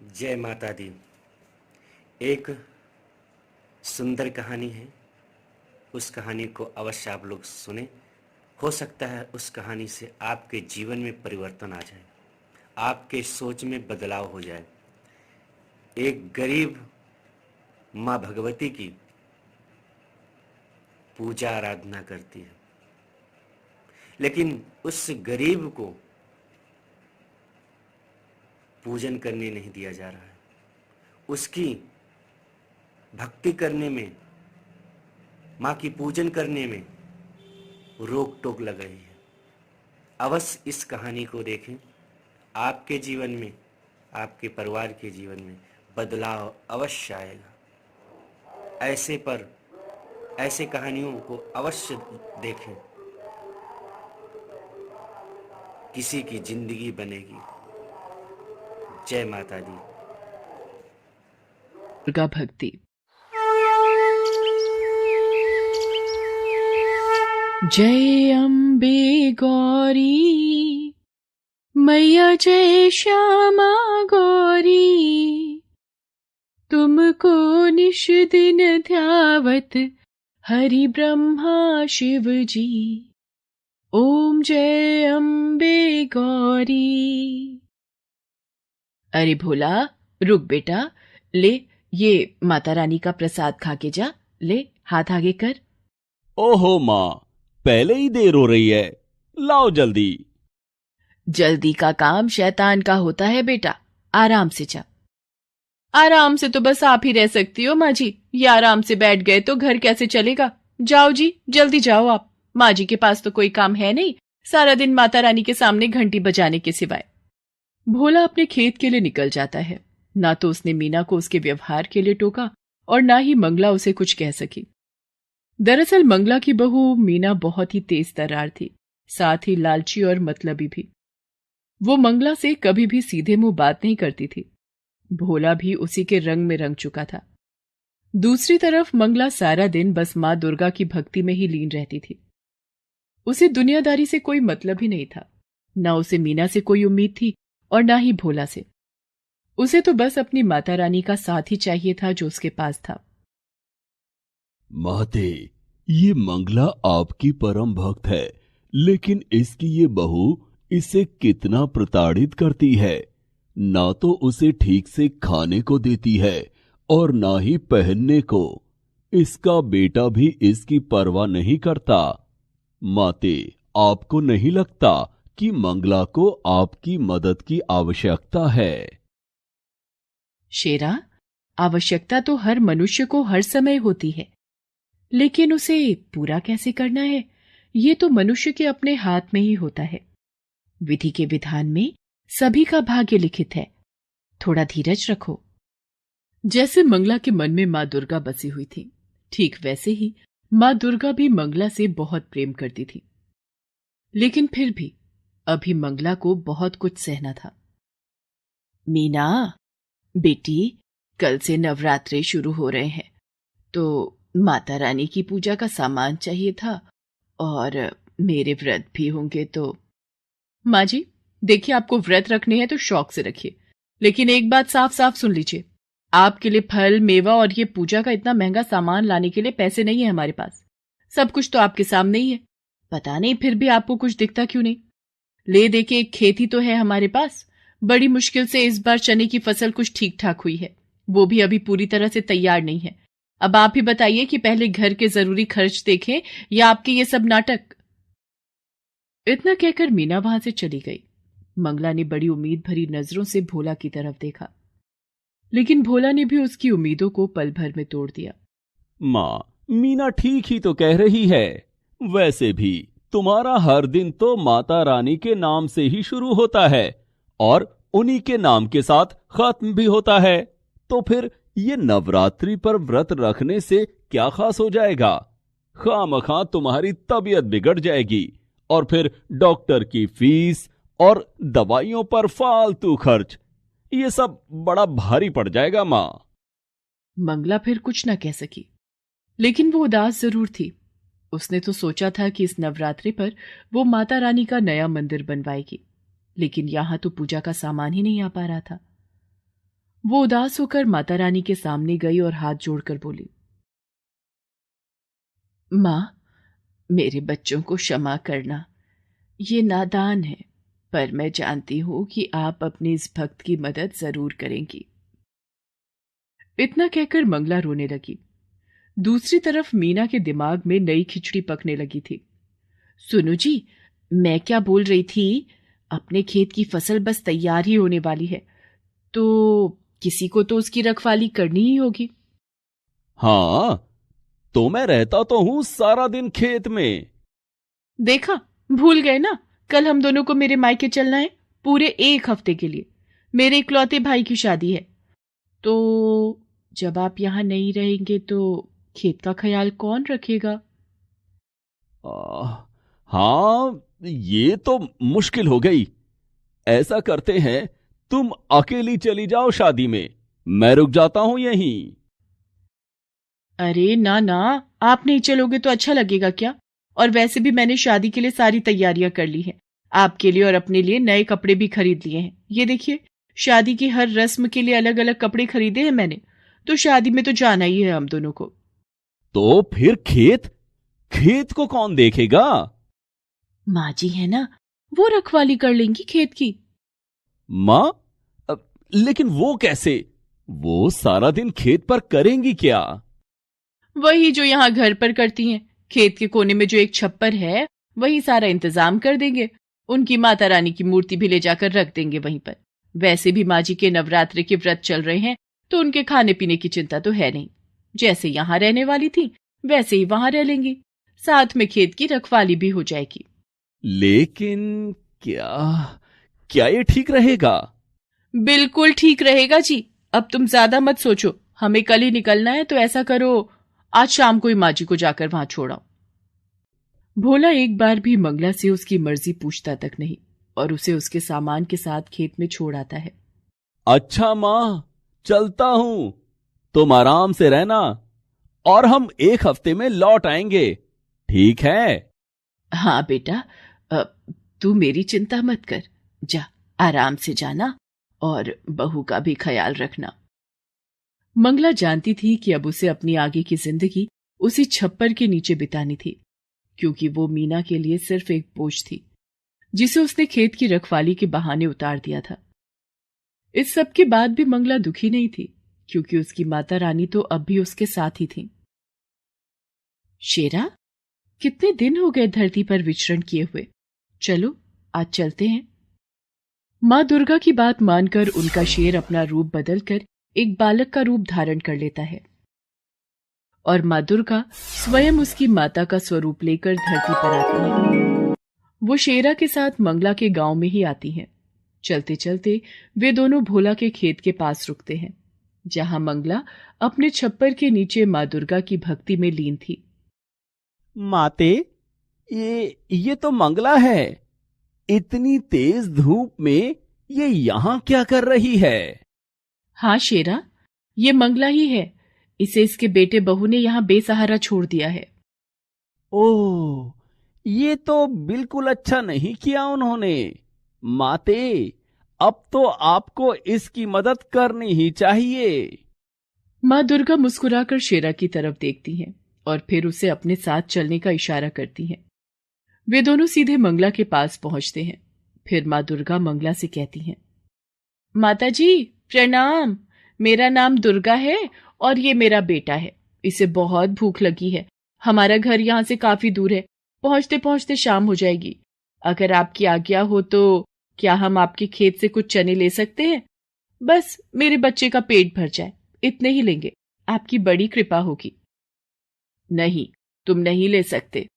जय माता दी। एक सुंदर कहानी है। उस कहानी को अवश्य आप लोग सुने। हो सकता है उस कहानी से आपके जीवन में परिवर्तन आ जाए, आपके सोच में बदलाव हो जाए। एक गरीब माँ भगवती की पूजा आराधना करती है, लेकिन उस गरीब को पूजन करने नहीं दिया जा रहा है। उसकी भक्ति करने में, माँ की पूजन करने में रोक टोक लग रही है। अवश्य इस कहानी को देखें। आपके जीवन में, आपके परिवार के जीवन में बदलाव अवश्य आएगा। ऐसे कहानियों को अवश्य देखें। किसी की जिंदगी बनेगी। जय माता दी। दुर्गा भक्ति। जय अम्बे गौरी मैया, जय श्यामा गौरी, तुमको निश दिन ध्यावत हरि ब्रह्मा शिव जी। ओम जय अम्बे गौरी। अरे भोला, रुक बेटा, ले ये माता रानी का प्रसाद खा के जा। ले, हाथ आगे कर। ओहो माँ, पहले ही देर हो रही है, लाओ जल्दी। जल्दी का काम शैतान का होता है बेटा, आराम से जा। आराम से तो बस आप ही रह सकती हो माँ जी। ये आराम से बैठ गए तो घर कैसे चलेगा। जाओ जी, जल्दी जाओ आप। माँ जी के पास तो कोई काम है नहीं, सारा दिन माता रानी के सामने घंटी बजाने के सिवाय। भोला अपने खेत के लिए निकल जाता है। ना तो उसने मीना को उसके व्यवहार के लिए टोका और ना ही मंगला उसे कुछ कह सकी। दरअसल मंगला की बहू मीना बहुत ही तेज तर्रार थी, साथ ही लालची और मतलबी भी। वो मंगला से कभी भी सीधे मुंह बात नहीं करती थी। भोला भी उसी के रंग में रंग चुका था। दूसरी तरफ मंगला सारा दिन बस मां दुर्गा की भक्ति में ही लीन रहती थी। उसे दुनियादारी से कोई मतलब ही नहीं था। ना उसे मीना से कोई उम्मीद थी और ना ही भोला से। उसे तो बस अपनी माता रानी का साथ ही चाहिए था जो उसके पास था। माते, ये मंगला आपकी परम भक्त है, लेकिन इसकी ये बहू इसे कितना प्रताड़ित करती है। ना तो उसे ठीक से खाने को देती है और ना ही पहनने को। इसका बेटा भी इसकी परवाह नहीं करता। माते, आपको नहीं लगता कि मंगला को आपकी मदद की आवश्यकता है? शेरा, आवश्यकता तो हर मनुष्य को हर समय होती है, लेकिन उसे पूरा कैसे करना है, ये तो मनुष्य के अपने हाथ में ही होता है। विधि के विधान में सभी का भाग्य लिखित है। थोड़ा धीरज रखो। जैसे मंगला के मन में मां दुर्गा बसी हुई थी, ठीक वैसे ही मां दुर्गा भी मंगला से बहुत प्रेम करती थी। लेकिन फिर भी अभी मंगला को बहुत कुछ सहना था। मीना बेटी, कल से नवरात्रे शुरू हो रहे हैं, तो माता रानी की पूजा का सामान चाहिए था और मेरे व्रत भी होंगे तो। माँ जी, देखिए, आपको व्रत रखने हैं तो शौक से रखिए, लेकिन एक बात साफ साफ सुन लीजिए। आपके लिए फल, मेवा और ये पूजा का इतना महंगा सामान लाने के लिए पैसे नहीं है हमारे पास। सब कुछ तो आपके सामने ही है। पता नहीं फिर भी आपको कुछ दिखता क्यों नहीं। ले दे के एक खेती तो है हमारे पास। बड़ी मुश्किल से इस बार चने की फसल कुछ ठीक ठाक हुई है, वो भी अभी पूरी तरह से तैयार नहीं है। अब आप ही बताइए कि पहले घर के जरूरी खर्च देखें या आपके ये सब नाटक। इतना कहकर मीना वहां से चली गई। मंगला ने बड़ी उम्मीद भरी नजरों से भोला की तरफ देखा, लेकिन भोला ने भी उसकी उम्मीदों को पल भर में तोड़ दिया। माँ, मीना ठीक ही तो कह रही है। वैसे भी तुम्हारा हर दिन तो माता रानी के नाम से ही शुरू होता है और उन्हीं के नाम के साथ खत्म भी होता है। तो फिर ये नवरात्रि पर व्रत रखने से क्या खास हो जाएगा? खामखा तुम्हारी तबीयत बिगड़ जाएगी और फिर डॉक्टर की फीस और दवाइयों पर फालतू खर्च, ये सब बड़ा भारी पड़ जाएगा माँ। मंगला फिर कुछ न कह सकी, लेकिन वो उदास जरूर थी। उसने तो सोचा था कि इस नवरात्रि पर वो माता रानी का नया मंदिर बनवाएगी, लेकिन यहां तो पूजा का सामान ही नहीं आ पा रहा था। वो उदास होकर माता रानी के सामने गई और हाथ जोड़कर बोली, मां, मेरे बच्चों को क्षमा करना। ये नादान है, पर मैं जानती हूं कि आप अपने इस भक्त की मदद जरूर करेंगी। इतना कहकर मंगला रोने लगी। दूसरी तरफ मीना के दिमाग में नई खिचड़ी पकने लगी थी। सुनो जी, मैं क्या बोल रही थी, अपने खेत की फसल बस तैयार ही होने वाली है, तो किसी को तो उसकी रखवाली करनी ही होगी। हाँ, तो मैं रहता तो हूं सारा दिन खेत में। देखा, भूल गए ना, कल हम दोनों को मेरे मायके चलना है पूरे 1 हफ्ते के लिए। मेरे इकलौते भाई की शादी है, तो जब आप यहां नहीं रहेंगे तो खेत का ख्याल कौन रखेगा? हाँ, ये तो मुश्किल हो गई। ऐसा करते हैं, तुम अकेली चली जाओ शादी में, मैं रुक जाता हूं यहीं। अरे ना ना, आप नहीं चलोगे तो अच्छा लगेगा क्या? और वैसे भी मैंने शादी के लिए सारी तैयारियां कर ली हैं। आपके लिए और अपने लिए नए कपड़े भी खरीद लिए हैं। ये देखिए, शादी की हर रस्म के लिए अलग अलग कपड़े खरीदे हैं मैंने, तो शादी में तो जाना ही है हम दोनों को। तो फिर खेत खेत को कौन देखेगा? माँ जी है ना, वो रखवाली कर लेंगी खेत की। मां? लेकिन वो कैसे? वो सारा दिन खेत पर करेंगी क्या? वही जो यहाँ घर पर करती हैं। खेत के कोने में जो एक छप्पर है, वही सारा इंतजाम कर देंगे। उनकी माता रानी की मूर्ति भी ले जाकर रख देंगे वहीं पर। वैसे भी माँ जी के नवरात्रि के व्रत चल रहे हैं, तो उनके खाने पीने की चिंता तो है नहीं। जैसे यहाँ रहने वाली थी, वैसे ही वहां रह लेंगी। साथ में खेत की रखवाली भी हो जाएगी। लेकिन क्या क्या ये ठीक रहेगा? बिल्कुल ठीक रहेगा जी। अब तुम ज्यादा मत सोचो, हमें कल ही निकलना है, तो ऐसा करो, आज शाम को ही माँ जी को जाकर वहां छोड़ाओ। भोला एक बार भी मंगला से उसकी मर्जी पूछता तक नहीं और उसे उसके सामान के साथ खेत में छोड़ आता है। अच्छा मां, चलता हूं, तुम आराम से रहना और हम 1 हफ्ते में लौट आएंगे, ठीक है? हाँ बेटा, तू मेरी चिंता मत कर। जा, आराम से जाना और बहू का भी ख्याल रखना। मंगला जानती थी कि अब उसे अपनी आगे की जिंदगी उसी छप्पर के नीचे बितानी थी, क्योंकि वो मीना के लिए सिर्फ एक बोझ थी, जिसे उसने खेत की रखवाली के बहाने उतार दिया था। इस सब के बाद भी मंगला दुखी नहीं थी, क्योंकि उसकी माता रानी तो अब भी उसके साथ ही थी। शेरा, कितने दिन हो गए धरती पर विचरण किए हुए, चलो आज चलते हैं। मां दुर्गा की बात मानकर उनका शेर अपना रूप बदलकर एक बालक का रूप धारण कर लेता है और मां दुर्गा स्वयं उसकी माता का स्वरूप लेकर धरती पर आती है। वो शेरा के साथ मंगला के गांव में ही आती हैं। चलते चलते वे दोनों भोला के खेत के पास रुकते हैं, जहां मंगला अपने छप्पर के नीचे मां दुर्गा की भक्ति में लीन थी। माते, ये तो मंगला है। इतनी तेज धूप में ये यहां क्या कर रही है? हाँ शेरा, ये मंगला ही है। इसे इसके बेटे बहू ने यहां बेसहारा छोड़ दिया है। ओह, ये तो बिल्कुल अच्छा नहीं किया उन्होंने। माते, अब तो आपको इसकी मदद करनी ही चाहिए। मां दुर्गा मुस्कुराकर शेरा की तरफ देखती हैं और फिर उसे अपने साथ चलने का इशारा करती हैं। वे दोनों सीधे मंगला के पास पहुंचते हैं। फिर मां दुर्गा मंगला से कहती हैं, माता जी प्रणाम, मेरा नाम दुर्गा है और ये मेरा बेटा है। इसे बहुत भूख लगी है। हमारा घर यहाँ से काफी दूर है, पहुंचते पहुंचते शाम हो जाएगी। अगर आपकी आज्ञा हो तो क्या हम आपके खेत से कुछ चने ले सकते हैं? बस मेरे बच्चे का पेट भर जाए, इतने ही लेंगे, आपकी बड़ी कृपा होगी। नहीं, तुम नहीं ले सकते।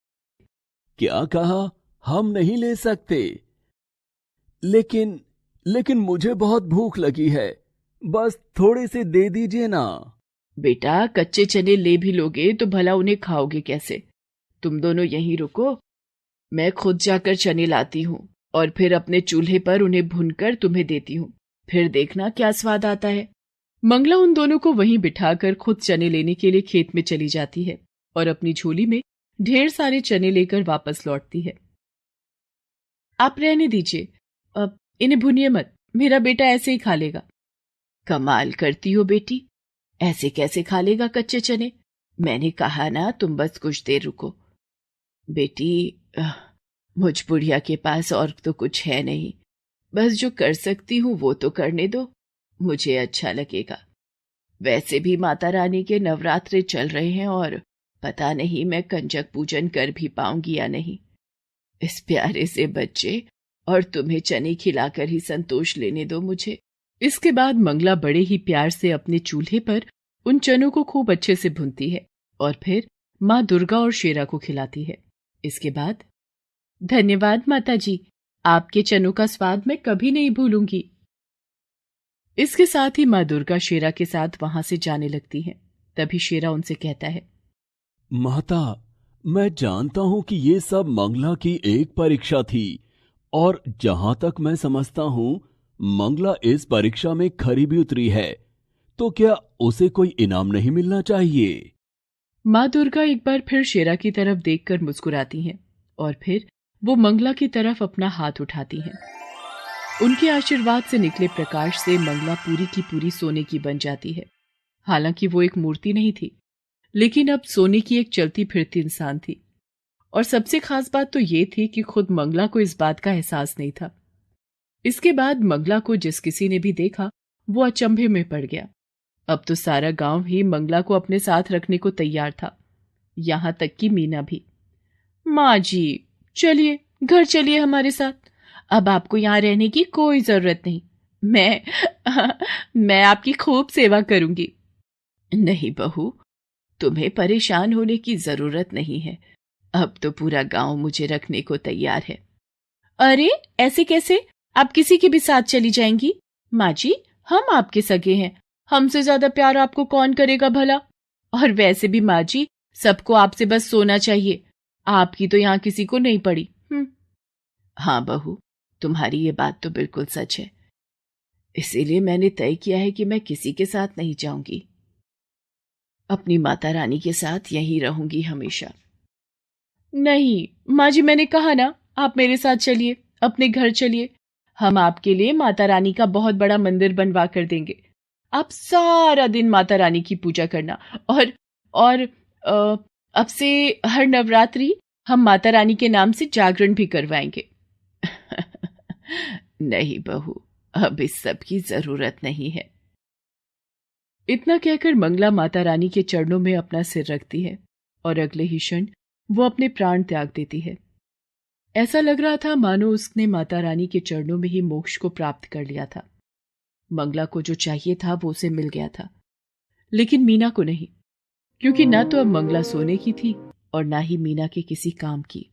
क्या कहा? हम नहीं ले सकते? लेकिन मुझे बहुत भूख लगी है, बस थोड़े से दे दीजिए ना। बेटा, कच्चे चने ले भी लोगे तो भला उन्हें खाओगे कैसे? तुम दोनों यहीं रुको, मैं खुद जाकर चने लाती हूँ और फिर अपने चूल्हे पर उन्हें भूनकर तुम्हें देती हूँ। फिर देखना क्या स्वाद आता है। मंगला उन दोनों को वहीं बिठाकर खुद चने लेने के लिए खेत में चली जाती है और अपनी झोली में ढेर सारे चने लेकर वापस लौटती है। आप रहने दीजिए, अब इन्हें भूनिए मत, मेरा बेटा ऐसे ही खा लेगा। कमाल करती हो बेटी, ऐसे कैसे खा लेगा कच्चे चने? मैंने कहा ना तुम बस कुछ देर रुको। बेटी, मुझ बुढ़िया के पास और तो कुछ है नहीं, बस जो कर सकती हूँ वो तो करने दो, मुझे अच्छा लगेगा। वैसे भी माता रानी के नवरात्रे चल रहे हैं और पता नहीं मैं कंजक पूजन कर भी पाऊंगी या नहीं। इस प्यारे से बच्चे और तुम्हें चने खिलाकर ही संतोष लेने दो मुझे। इसके बाद मंगला बड़े ही प्यार से अपने चूल्हे पर उन चनों को खूब अच्छे से भूनती है और फिर माँ दुर्गा और शेरा को खिलाती है। इसके बाद, धन्यवाद माता जी, आपके चनों का स्वाद मैं कभी नहीं भूलूंगी। इसके साथ ही माँ दुर्गा शेरा के साथ वहां से जाने लगती हैं। तभी शेरा उनसे कहता है, माता, मैं जानता हूं कि ये सब मंगला की एक परीक्षा थी और जहां तक मैं समझता हूं मंगला इस परीक्षा में खरी भी उतरी है, तो क्या उसे कोई इनाम नहीं मिलना चाहिए? माँ दुर्गा एक बार फिर शेरा की तरफ देखकर मुस्कुराती हैं और फिर वो मंगला की तरफ अपना हाथ उठाती हैं। उनके आशीर्वाद से निकले प्रकाश से मंगला पूरी की पूरी सोने की बन जाती है। हालांकि वो एक मूर्ति नहीं थी, लेकिन अब सोने की एक चलती फिरती इंसान थी। और सबसे खास बात तो ये थी कि खुद मंगला को इस बात का एहसास नहीं था। इसके बाद मंगला को जिस किसी ने भी देखा वो अचंभे में पड़ गया। अब तो सारा गांव ही मंगला को अपने साथ रखने को तैयार था, यहां तक कि मीना भी। माँ जी, चलिए घर चलिए हमारे साथ, अब आपको यहाँ रहने की कोई जरूरत नहीं, मैं आपकी खूब सेवा करूंगी। नहीं बहू, तुम्हें परेशान होने की जरूरत नहीं है, अब तो पूरा गांव मुझे रखने को तैयार है। अरे ऐसे कैसे, आप किसी के भी साथ चली जाएंगी? माँ जी, हम आपके सगे हैं, हमसे ज्यादा प्यार आपको कौन करेगा भला? और वैसे भी माँ जी, सबको आपसे बस सोना चाहिए, आपकी तो यहाँ किसी को नहीं पड़ी। हाँ बहू, तुम्हारी ये बात तो बिल्कुल सच है, इसीलिए मैंने तय किया है कि मैं किसी के साथ नहीं जाऊंगी, अपनी माता रानी के साथ यहीं रहूंगी हमेशा। नहीं माँ जी, मैंने कहा ना, आप मेरे साथ चलिए, अपने घर चलिए, हम आपके लिए माता रानी का बहुत बड़ा मंदिर बनवा कर देंगे। आप सारा दिन माता रानी की पूजा करना और अब से हर नवरात्रि हम माता रानी के नाम से जागरण भी करवाएंगे। नहीं बहू, अब इस सब की जरूरत नहीं है। इतना कहकर मंगला माता रानी के चरणों में अपना सिर रखती है और अगले ही क्षण वो अपने प्राण त्याग देती है। ऐसा लग रहा था मानो उसने माता रानी के चरणों में ही मोक्ष को प्राप्त कर लिया था। मंगला को जो चाहिए था वो उसे मिल गया था, लेकिन मीना को नहीं, क्योंकि ना तो अब मंगला सोने की थी और ना ही मीना के किसी काम की।